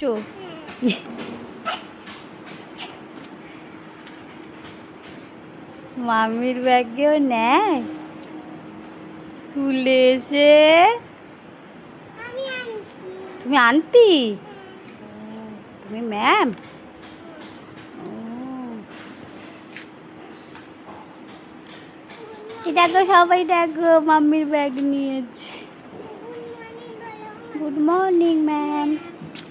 চো মামির ব্যাগেও নেয় স্কুলে এসে। তুমি আন্টি, তুমি ম্যাম। দেখো সবাই দেখো মাম্মির ব্যাগ নিয়েছে। Good morning ma'am.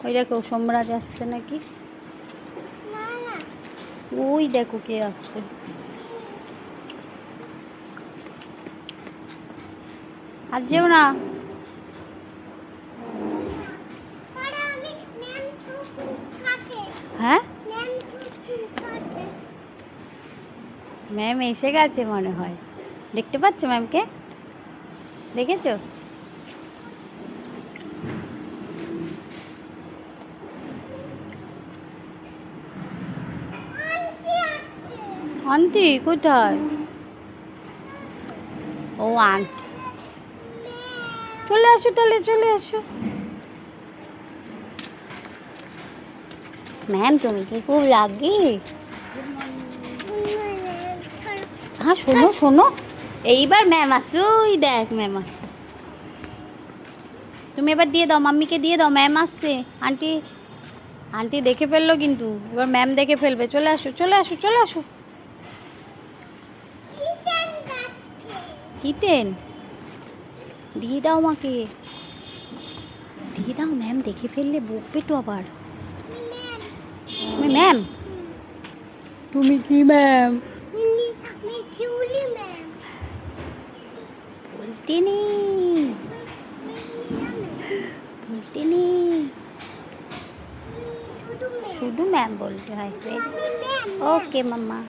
ওই দেখো সোমরাজ আসছে নাকি, ওই দেখো কে আসছে। আর যেও না। হ্যাঁ ম্যাম এসে গেছে মনে হয়, দেখতে পাচ্ছ ম্যামকে? দেখেছো? আন্টি কোথায়? ও আন্টি, চলে আসো তাহলে, চলে আসো। ম্যাম তুমি কি খুব লাগি? হ্যাঁ শোনো শোনো, এইবার ম্যাম আসছে, ওই দেখ ম্যাম আসছে। তুমি এবার দিয়ে দাও, মাম্মিকে দিয়ে দাও, ম্যাম আসছে। আন্টি, আন্টি দেখে ফেললো কিন্তু, এবার ম্যাম দেখে ফেলবে। চলে আসো চলে আসো চলে আসো। কিটেন দিয়ে দাও মাকে, দিয়ে দাও, ম্যাম দেখে ফেললে বকবে তো আবার। ম্যাম, তুমি কি ম্যাম? বলতে নেই, বলতে নেই, শুধু ম্যাম বলতে হয়। ওকে মাম্মা।